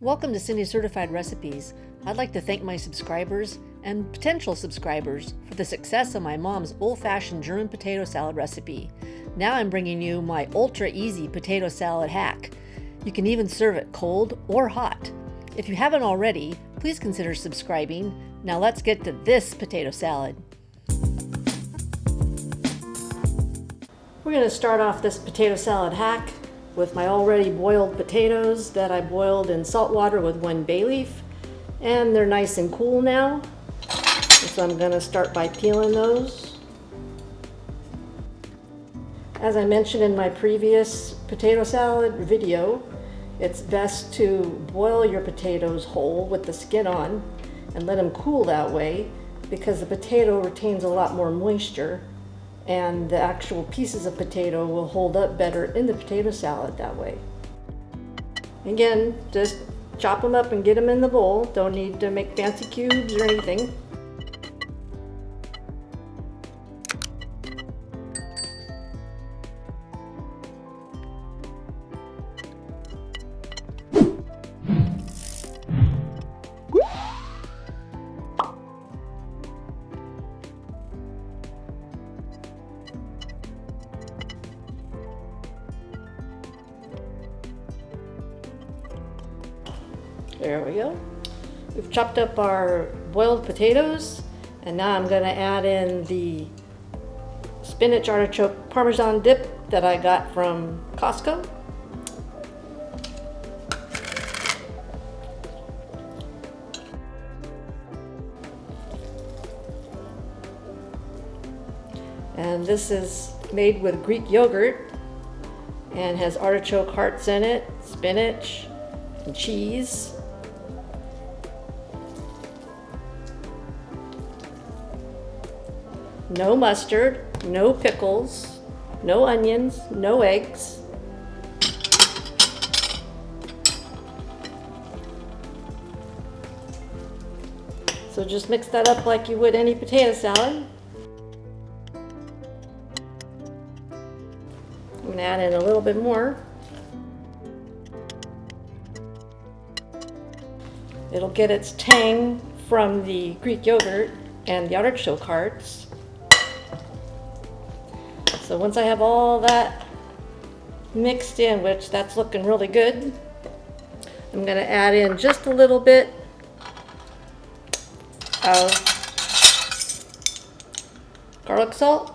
Welcome to Cindy Certified Recipes. I'd like to thank my subscribers and potential subscribers for the success of my mom's old-fashioned German potato salad recipe. Now I'm bringing you my ultra-easy potato salad hack. You can even serve it cold or hot. If you haven't already, please consider subscribing. Now let's get to this potato salad. We're going to start off this potato salad hack with my already boiled potatoes that I boiled in salt water with 1 bay leaf, and they're nice and cool now. So I'm going to start by peeling those. As I mentioned in my previous potato salad video, it's best to boil your potatoes whole with the skin on and let them cool that way, because the potato retains a lot more moisture and the actual pieces of potato will hold up better in the potato salad that way. Again, just chop them up and get them in the bowl. Don't need to make fancy cubes or anything. There we go. We've chopped up our boiled potatoes, and now I'm going to add in the spinach artichoke Parmesan dip that I got from Costco. And this is made with Greek yogurt and has artichoke hearts in it, spinach, and cheese. No mustard, no pickles, no onions, no eggs. So just mix that up like you would any potato salad. I'm going to add in a little bit more. It'll get its tang from the Greek yogurt and the artichoke hearts. So once I have all that mixed in, which that's looking really good, I'm going to add in just a little bit of garlic salt.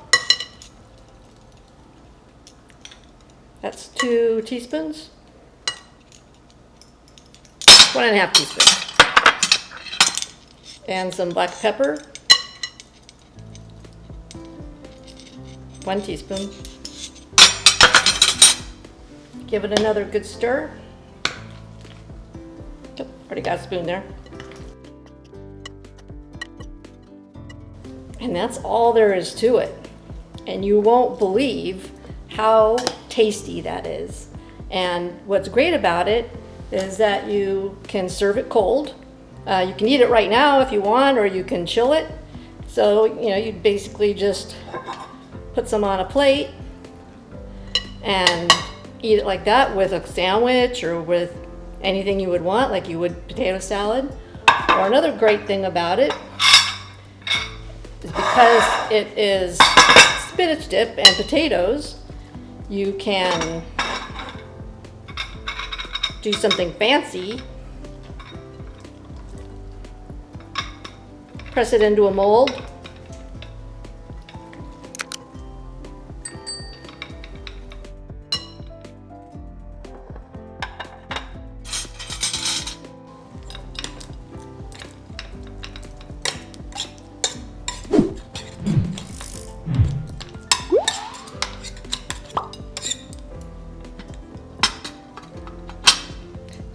That's 2 teaspoons. 1.5 teaspoons. And some black pepper. 1 teaspoon. Give it another good stir. Oh, already got a spoon there. And that's all there is to it. And you won't believe how tasty that is. And what's great about it is that you can serve it cold. You can eat it right now if you want, or you can chill it. So, you basically just put some on a plate and eat it like that with a sandwich or with anything you would want, like you would potato salad. Or another great thing about it is because it is spinach dip and potatoes, you can do something fancy. Press it into a mold.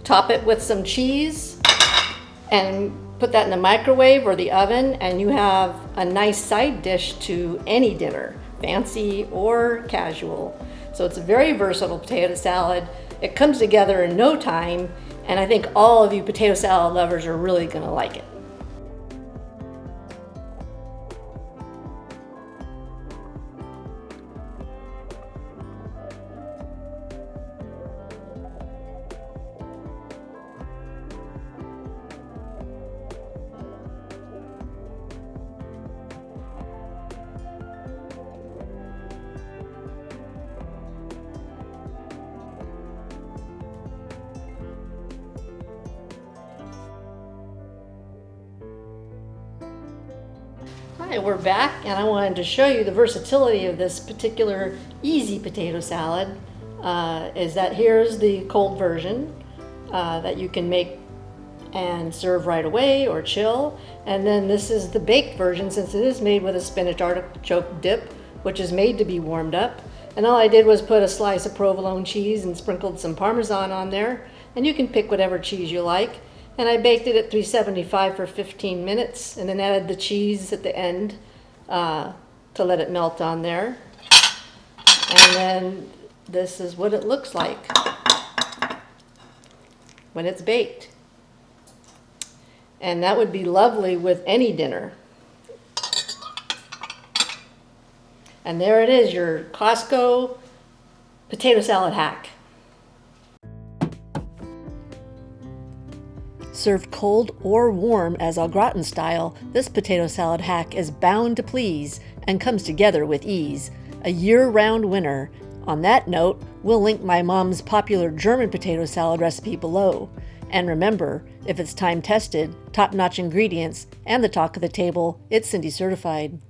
Top it with some cheese and put that in the microwave or the oven, and you have a nice side dish to any dinner, fancy or casual. So it's a very versatile potato salad. It comes together in no time, and I think all of you potato salad lovers are really going to like it. Hi, we're back, and I wanted to show you the versatility of this particular easy potato salad. Is that here's the cold version that you can make and serve right away or chill, and then this is the baked version, since it is made with a spinach artichoke dip, which is made to be warmed up. And all I did was put a slice of provolone cheese and sprinkled some Parmesan on there, and you can pick whatever cheese you like. And I baked it at 375 for 15 minutes, and then added the cheese at the end to let it melt on there. And then this is what it looks like when it's baked. And that would be lovely with any dinner. And there it is, your Costco potato salad hack. Served cold or warm as au gratin style, this potato salad hack is bound to please and comes together with ease. A year-round winner. On that note, we'll link my mom's popular German potato salad recipe below. And remember, if it's time-tested, top-notch ingredients, and the talk of the table, it's Cindy certified.